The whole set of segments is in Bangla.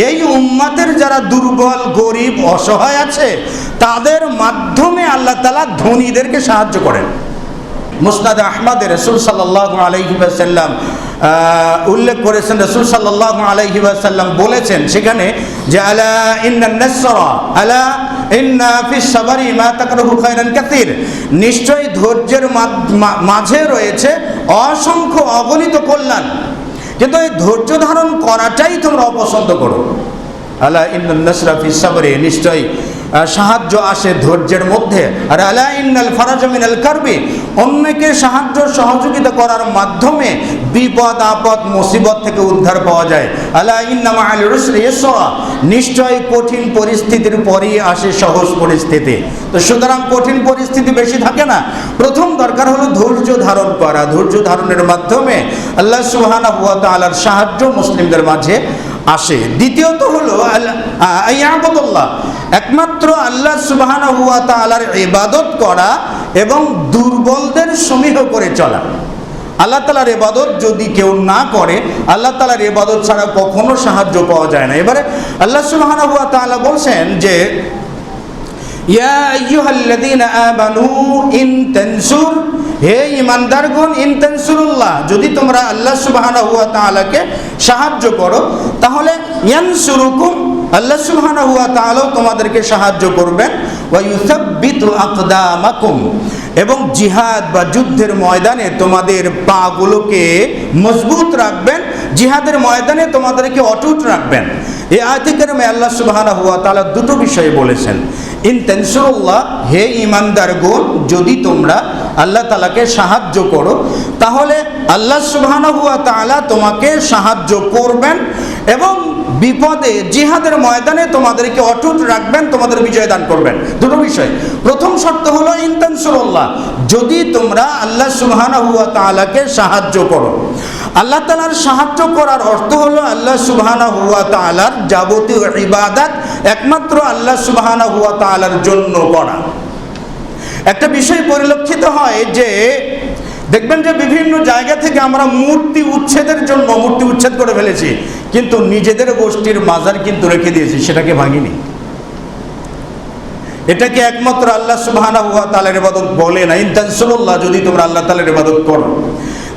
এই উম্মতের যারা দুর্বল, গরিব, অসহায় আছে তাদের মাধ্যমে আল্লাহ তাআলা ধনীদেরকে সাহায্য করেন। মুসনাদে আহমদে রাসূল সাল্লাল্লাহু আলাইহি ওয়াসাল্লাম উল্লেখ করেছেন, রাসূল সাল্লাল্লাহু আলাইহি ওয়াসাল্লাম বলেছেন সেখানে যে আলা ইন্নান নাসরা আলা ইন্না ফিস সাবরি মা তাকরাহু খায়রান কাসীর, নিশ্চয়ই ধৈর্যের মাঝে রয়েছে অসংখ্য অগণিত কল্যাণ, কিন্তু এই ধৈর্য ধারণ করাটাই তোমরা অপছন্দ করো। আলা ইন্নান নাসরা ফিস সাবরি, নিশ্চয়ই সাহায্য আসে ধৈর্যের মধ্যে। আর আলা ইন্নাল ফারাজা মিনাল কারবি, অন্যকে সাহায্য সহযোগিতা করার মাধ্যমে বিপদ আপদ মুসিবত থেকে উদ্ধার পাওয়া যায়। আলা ইন্না মাআল উসরি ইসরা, নিশ্চয়ই কঠিন পরিস্থিতির পরই আসে সহজ পরিস্থিতি। তো সুতরাং কঠিন পরিস্থিতি বেশি থাকে না, প্রথম দরকার হলো ধৈর্য ধারণ করা। ধৈর্য ধারণের মাধ্যমে আল্লাহ সুবহানাহু ওয়া তাআলার সাহায্য মুসলিমদের মাঝে আসে। দ্বিতীয়ত হলো আয়াবুদুল্লাহ, একমাত্র আল্লাহ সুবহানাহু ওয়া তাআলার ইবাদত করা এবং দুর্বলদের সমীহ করে চলা। আল্লাহ তাআলার ইবাদত যদি কেউ না করে, আল্লাহ তাআলার ইবাদত ছাড়া কখনো সাহায্য পাওয়া যায় না। এবারে আল্লাহ সুবহানাহু ওয়া তাআলা বলছেন যে ইয়া আইয়ুহাল্লাযীনা আমানু ইন তানসুর, হে ঈমানদারগণ, ইন তানসুরুল্লাহ, যদি তোমরা আল্লাহ সুবহানাহু ওয়া তাআলাকে সাহায্য করো তাহলে ইয়ানসুরুকুম, আল্লাহ সুবহানাহু ওয়া তাআলা তোমাদেরকে সাহায্য করবেন। ওয়া ইউসাব্বিতু আকদামাকুম, এবং জিহাদ বা যুদ্ধের ময়দানে তোমাদের পাগুলোকে মজবুত রাখবেন, জিহাদের ময়দানে তোমাদেরকে অটুট রাখবেন। এই আয়াতে কারিমে আল্লাহ সুবহানাহু ওয়া তাআলা দুটো বিষয় বলেছেন। ইন তানসুরুল্লাহ, হে ঈমানদারগণ, যদি তোমরা আল্লাহ তাআলাকে সাহায্য করো তাহলে আল্লাহ সুবহানাহু ওয়া তাআলা তোমাকে সাহায্য করবেন এবং বিপদে জিহাদের ময়দানে তোমাদেরকে অটুট রাখবেন, তোমাদের বিজয় দান করবেন। দুটো বিষয়। প্রথম শর্ত হলো ইন তানসুরুল্লাহ, যদি তোমরা আল্লাহ সুবহানাহু ওয়া তাআলাকে সাহায্য করো। আল্লাহ তাআলার সাহায্য করার অর্থ হলো আল্লাহ সুবহানাহু ওয়া তাআলার যাবতীয় ইবাদত একমাত্র আল্লাহ সুবহানাহু ওয়া তাআলার জন্য করা। একটা বিষয় পরিলক্ষিত হয় যে দেখবেন যে বিভিন্ন জায়গা থেকে আমরা মূর্তি উচ্ছেদের জন্য মূর্তি উচ্ছেদ করে ফেলেছি, কিন্তু নিজেদের গোষ্ঠীর মাজার কিন্তু রেখে দিয়েছি, সেটাকে ভাঙিনি। এটাকে একমাত্র আল্লাহ সুবহানাহু ওয়া তাআলার ইবাদত বলে না। ইন তানসুরুল্লাহ, যদি তোমরা আল্লাহ তাআলার ইবাদত করো।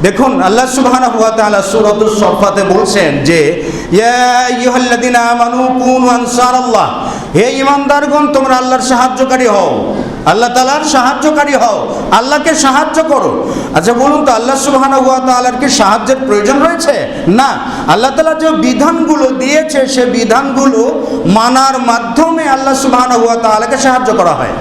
দেখুন আল্লাহ সুবহানাহু ওয়া তাআলা সূরাতুস সাফফাতে বলছেন যে ইয়া আইয়ুহাল্লাযীনা আমানু কুনু আনসারাল্লাহ, হে ঈমানদারগণ, তোমরা আল্লাহর সাহায্যকারী হও, আল্লাহ তাআলার সাহায্যকারী হও, আল্লাহকে সাহায্য করো। আচ্ছা বলুন তো, আল্লাহ সুবহানাহু ওয়া তাআলার কি সাহায্যের প্রয়োজন রয়েছে? না। আল্লাহ তাআলা যে বিধানগুলো দিয়েছে সে বিধানগুলো মানার মাধ্যমে আল্লাহ সুবহানাহু ওয়া তাআলাকে সাহায্য করা হয়।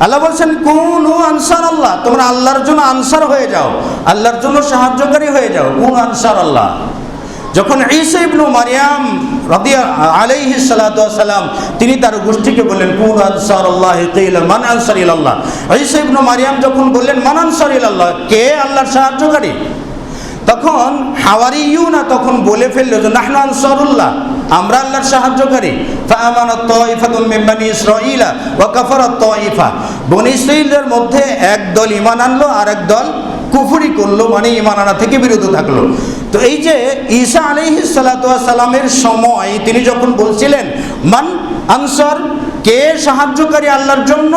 আল্লাহ বলছেন কুনু আনসারাল্লাহ, তোমরা আল্লাহর জন্য আনসার হয়ে যাও, আল্লাহর জন্য সাহায্যকারী হয়ে যাও। কুনু আনসারাল্লাহ। যখন ঈসা ইবনে মারইয়াম আলাইহিস সালাতু ওয়াস সালাম তিনি তার গোষ্ঠীকে বললেন কুনু আনসারাল্লাহি কিলা মান আনসার ইলাল্লাহ, ঈসা ইবনে মারইয়াম যখন বললেন মান আনসার ইলাল্লাহ, কে আল্লাহর সাহায্যকারী, তখন হাওয়ারিয়ুনা তখন বলে ফেলল যে নাহনু আনসারুল্লাহ, আমরা আল্লাহর সাহায্যকারী। ফাআমানাত তাইফাতুম মিন বনি ইসরাঈলা ওয়া কাফারাত তাইফা, বনি ইসরাঈলের মধ্যে এক দল ঈমান আনলো আর এক দল কুফরি করলো, মানে ঈমান আনা থেকে বিরত থাকলো। তো এই যে ঈসা আলাইহিস সালাতু ওয়াস সালামের সময় তিনি যখন বলছিলেন মান আনসার, কে সাহায্যকারী আল্লাহর জন্য,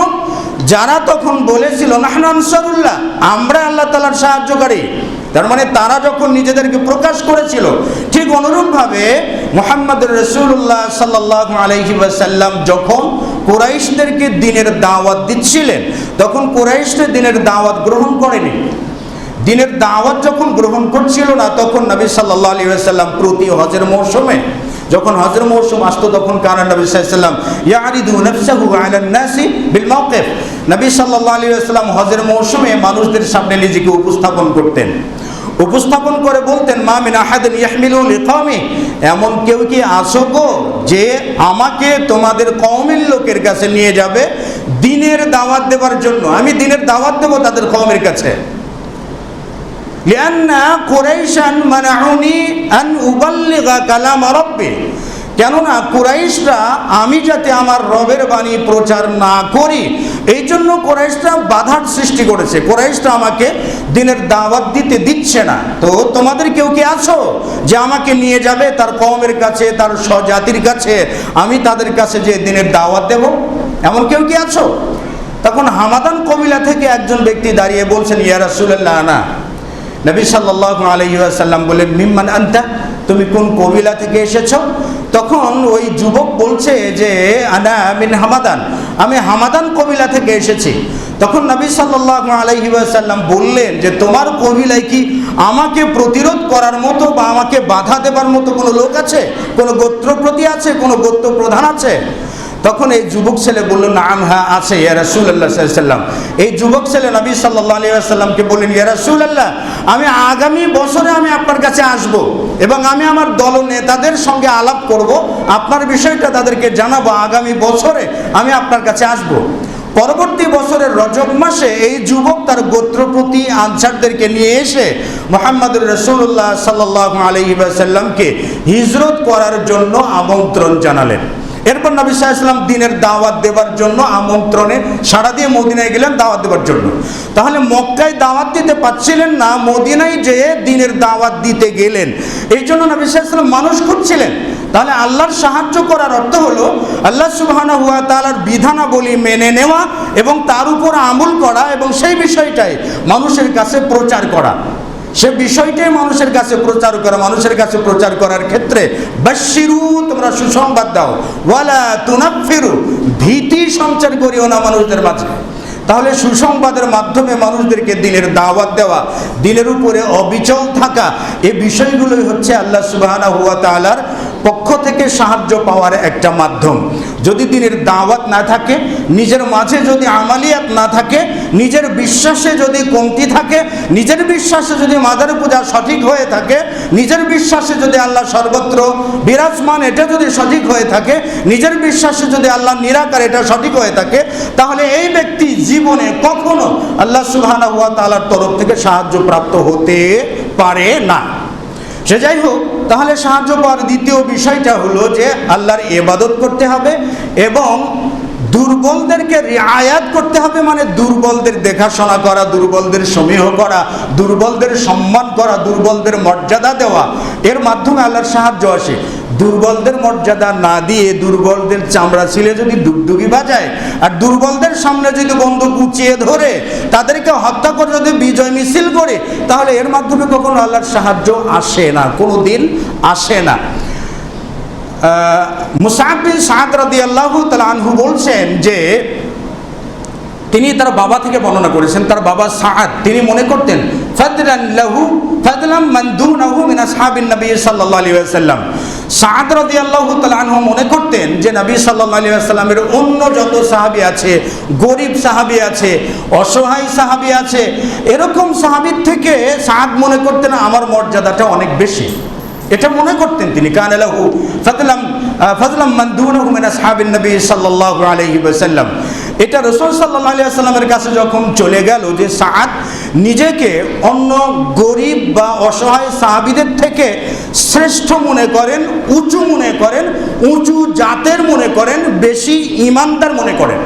যারা তখন বলেছিল নাহনু আনসারুল্লাহ, আমরা আল্লাহ তাআলার সাহায্যকারী, তার মানে তারা যখন নিজেদেরকে প্রকাশ করেছিল, ঠিক অনুরূপভাবে মুহাম্মদুর রাসূলুল্লাহ সাল্লাল্লাহু আলাইহি ওয়াসাল্লাম যখন কুরাইশদেরকে দ্বীনের দাওয়াত দিচ্ছিলেন তখন কুরাইশরা দ্বীনের দাওয়াত গ্রহণ করেনি। দ্বীনের দাওয়াত যখন গ্রহণ করছিল না তখন নবী সাল্লাল্লাহু আলাইহি ওয়াসাল্লাম প্রতি হজের মৌসুমে, যখন হজের মৌসুম আসতো তখন কানা নবী সাল্লাল্লাহু আলাইহি ওয়াসাল্লাম ইয়ারিদু নাফসাহু আলান নাসি বিল মাওকিফ, নবী সাল্লাল্লাহু আলাইহি ওয়াসাল্লাম হজের মৌসুমে মানুষদের সামনে নিজেকে উপস্থাপন করতেন, উপস্থাপন করে বলতেন মা মিন আহাদিন ইয়াহমিলু লিকাওমি, এমন কেউ কি আছো গো যে আমাকে তোমাদের কওমের লোকের কাছে নিয়ে যাবে দ্বীনের দাওয়াত দেওয়ার জন্য, আমি দ্বীনের দাওয়াত দেব তাদের কওমের কাছে। লিআন্না কুরাইশান মানাউনি আন উবাল্লিগা কালাম রাব্বি, কেননা কুরাইশরা আমি যাতে আমার রবের বাণী প্রচার না করি এই জন্য কুরাইশরা বাধার সৃষ্টি করেছে। কুরাইশরা আমাকে দিনের দাওয়াত দিতে দিচ্ছে না। তো তোমাদের কেউ কি আছো যে আমাকে নিয়ে যাবে তার কওমের কাছে, তার স্বজাতির কাছে, আমি তাদের কাছে যে দিনের দাওয়াত দেব? এমন কেউ কি আছো? তখন হামাদান কবিলা থেকে একজন ব্যক্তি দাঁড়িয়ে বলছেন, ইয়া রাসূলুল্লাহ আনা। নবী সাল্লাল্লাহু আলাইহি ওয়াসাল্লাম বলেন, মিম্মান আনতা, তুমি কোন কবিলা থেকে এসেছো? তখন ওই যুবক বলছে যে আনা মিন হামাদান, আমি হামাদান কবিলা থেকে এসেছি। তখন নবী সাল্লাল্লাহু আলাইহি ওয়াসাল্লাম বললেন যে তোমার কবিলায় কি আমাকে প্রতিরোধ করার মতো বা আমাকে বাধা দেবার মতো কোনো লোক আছে, কোনো গোত্রপতি আছে, কোনো গোত্র প্রধান আছে? তখন এই যুবক ছেলে বলল, নাম, হ্যাঁ আছে ইয়া রাসূলুল্লাহ সাল্লাল্লাহু আলাইহি ওয়াসাল্লাম। এই যুবক ছেলে নবী সাল্লাল্লাহু আলাইহি ওয়াসাল্লামকে বললেন, ইয়া রাসূলুল্লাহ, আমি আগামী বছরে আমি আপনার কাছে আসব এবং আমি আমার দল নেতাদের সঙ্গে আলাপ করব, আপনার বিষয়টা তাদেরকে জানাবো, আগামী বছরে আমি আপনার কাছে আসব। পরবর্তী বছরের রজব মাসে এই যুবক তার গোত্রপতি আনসারদেরকে নিয়ে এসে মুহাম্মদুর রাসূলুল্লাহ সাল্লাল্লাহু আলাইহি ওয়াসাল্লামকে হিজরত করার জন্য আমন্ত্রণ জানালেন। এরপর নবী সাল্লাল্লাহু আলাইহি ওয়াসাল্লাম দিনের দাওয়াত দেবার জন্য আমন্ত্রণে সাড়া দিয়ে মদিনায় গেলেন দাওয়াত দেবার জন্য। তাহলে মক্কায় দাওয়াত দিতে পারছিলেন না, মদিনায় যেয়ে দিনের দাওয়াত দিতে গেলেন। এই জন্য নবী সাল্লাল্লাহু আলাইহি ওয়াসাল্লাম মানুষ খুঁজছিলেন। তাহলে আল্লাহর সাহায্য করার অর্থ হলো আল্লাহ সুবহানাহু ওয়া তাআলার বিধানাবলী মেনে নেওয়া এবং তার উপর আমল করা এবং সেই বিষয়টাই মানুষের কাছে প্রচার করা। সে বিষয়টাই মানুষের কাছে প্রচার করা। মানুষের কাছে প্রচার করার ক্ষেত্রে বাশশিরু, তোমরা সুসংবাদ দাও, ওয়ালা তুনাফিরু, ভীতি সঞ্চার করিও না মানুষদের মাঝে। তাহলে সুসংবাদের মাধ্যমে মানুষদেরকে দিনের দাওয়াত দেওয়া, দিনের উপরে অবিচল থাকা, এই বিষয়গুলোই হচ্ছে আল্লাহ সুবহানাহু ওয়া তাআলার পক্ষ থেকে সাহায্য পাওয়ার একটা মাধ্যম। যদি দিনের দাওয়াত না থাকে, নিজের মাঝে যদি আমালিয়াত না থাকে, নিজের বিশ্বাসে যদি কমতি থাকে, নিজের বিশ্বাসে যদি মাজার পূজা সঠিক হয়ে থাকে, নিজের বিশ্বাসে যদি আল্লাহ সর্বত্র বিরাজমান এটা যদি সঠিক হয়ে থাকে, নিজের বিশ্বাসে যদি আল্লাহ নিরাকার এটা সঠিক হয়ে থাকে, তাহলে এই ব্যক্তি জীবনে কখনো আল্লাহ সুবহানাহু ওয়া তাআলার তরফ থেকে সাহায্য প্রাপ্ত হতে পারে না। সে যাই হোক, তাহলে সাহায্য পাওয়ার দ্বিতীয় বিষয়টা হলো যে আল্লাহর ইবাদত করতে হবে এবং দুর্বলদেরকে রিআয়াত করতে হবে। মানে দুর্বলদের দেখাশোনা করা, দুর্বলদের সমীহ করা, দুর্বলদের সম্মান করা, দুর্বলদের মর্যাদা দেওয়া, এর মাধ্যমে আল্লাহর সাহায্য আসে। দুর্বলদের মর্যাদা না দিয়ে দুর্বলদের চামড়া ছিলে যদি ডুগডুগি বাজায় আর দুর্বলদের সামনে যদি বন্দুক উঁচিয়ে ধরে তাদেরকে হত্যা করে যদি বিজয় মিছিল করে, তাহলে এর মাধ্যমে কখনো আল্লাহর সাহায্য আসে না, কোনো দিন আসে না। মুসআব বিন সাদ রাদিয়াল্লাহু তাআলা আনহু বলছেন যে তিনি তার বাবা থেকে বর্ণনা করেছেন, তার বাবা সাদ তিনি মনে করতেন ফাদলান লাহু ফাদলাম মান দুনাহু মিন আসহাবিন নবী সাল্লাল্লাহু আলাইহি ওয়াসাল্লাম। সাদ রাদিয়াল্লাহু তাআলা আনহু মনে করতেন যে নবী সাল্লাল্লাহু আলাইহি ওয়াসাল্লামের অন্য যত সাহাবী আছে, গরীব সাহাবী আছে, অসহায় সাহাবী আছে, এরকম সাহাবীর থেকে সাদ মনে করতেন আমার মর্যাদাটা অনেক বেশি। এটা মনে করতেন তিনি। কানা লাহু ফাদলাম মান দুনাহু মিন আসহাবিন নবী সাল্লাল্লাহু আলাইহি ওয়াসাল্লাম। এটা রাসূল সাল্লাল্লাহু আলাইহি ওয়াসাল্লামের কাছে যখন চলে গেল যে সাদ নিজেকে অন্য গরীব বা অসহায় সাহাবীদের থেকে শ্রেষ্ঠ মনে করেন, উঁচু মনে করেন, উঁচু জাতের মনে করেন, বেশি ঈমানদার মনে করেন,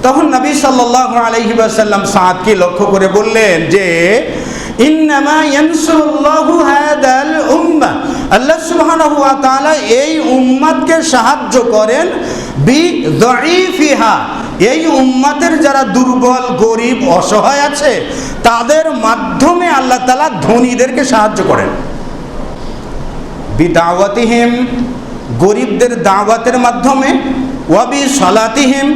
তখন নবী সাল্লাল্লাহু আলাইহি ওয়াসাল্লাম সাদকে লক্ষ্য করে বললেন যে ইন্নামা ইয়ানসুরুল্লাহু হাদাল উম্মাহ, আল্লাহ সুবহানাহু ওয়া তাআলা এই উম্মতকে সাহায্য করেন বিযঈফিহা, এই উম্মতের যারা দুর্বল, গরীব, অসহায় আছে তাদের মাধ্যমে আল্লাহ তাআলা ধনীদেরকে সাহায্য করেন। বিদাওয়াতিহিম, গরীবদের দাওয়াতের মাধ্যমে, ওয়াবি সালাতিহিম,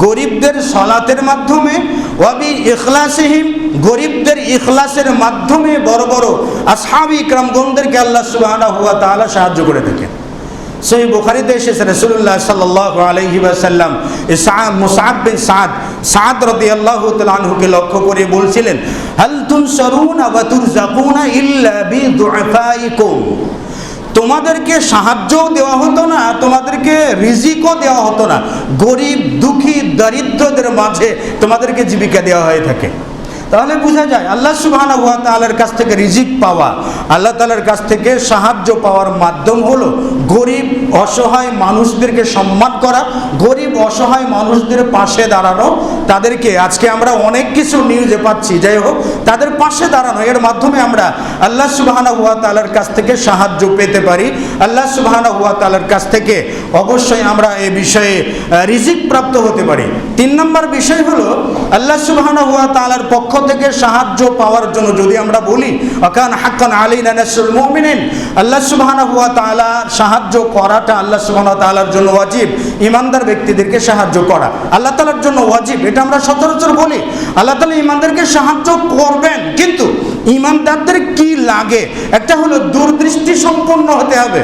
গরীবদের সালাতের মাধ্যমে, ওয়াবি ইখলাসিহিম, গরীবদের ইখলাসের মাধ্যমে বড় বড় আসহাবী ইকরামগণদেরকে আল্লাহ সুবহানাহু ওয়া তাআলা সাহায্য করে থাকেন। সহিহ বুখারীতে এসেছে রাসূলুল্লাহ সাল্লাল্লাহু আলাইহি ওয়াসাল্লাম মুসআব বিন সাদ রাদিয়াল্লাহু তাআলা আনহুকে লক্ষ্য করে বলছিলেন, হাল তুনসারুনা ওয়া তুরযাকুনা ইল্লা বিদুআফাইকুম, তোমাদেরকে সাহায্যও দেওয়া হতো না, তোমাদেরকে রিজিকও দেওয়া হতো না, গরিব, দুঃখী, দরিদ্রদের মাঝে তোমাদেরকে জীবিকা দেওয়া হয়ে থাকে। তাহলে বোঝা যায় আল্লাহ সুবহানাহু ওয়া তাআলার কাছ থেকে রিজিক পাওয়া, আল্লাহ তাআলার কাছ থেকে সাহায্য পাওয়ার মাধ্যম হলো গরিব অসহায় মানুষদেরকে সম্মান করা, গরিব অসহায় মানুষদের পাশে দাঁড়ানো, তাদেরকে আজকে আমরা অনেক কিছু নিউজে পাচ্ছি, যাই হোক তাদের পাশে দাঁড়ানো, এর মাধ্যমে আমরা আল্লাহ সুবহানাহু ওয়া তাআলার কাছ থেকে সাহায্য পেতে পারি। আল্লাহ সুবহানাহু ওয়া তাআলার কাছ থেকে অবশ্যই আমরা এই বিষয়ে রিজিক প্রাপ্ত হতে পারি। 3 নম্বর বিষয় হলো আল্লাহ সুবহানাহু ওয়া তাআলার পক্ষ থেকে সাহায্য পাওয়ার জন্য যদি আমরা বলি আকান হাক্কান আলাইনা নাসরুল মুমিনিন, আল্লাহ সুবহানাহু ওয়া তাআলা সাহায্য করাটা আল্লাহ সুবহানাহু ওয়া তাআলার জন্য ওয়াজিব। ঈমানদার ব্যক্তিদেরকে সাহায্য করা আল্লাহ তাআলার জন্য ওয়াজিব, এটা আমরা সচরাচর বলি। আল্লাহ তাআলা ঈমানদারকে সাহায্য করবেন, কিন্তু ঈমানদারদের কি লাগে? একটা হলো দূরদৃষ্টি সম্পন্ন হতে হবে।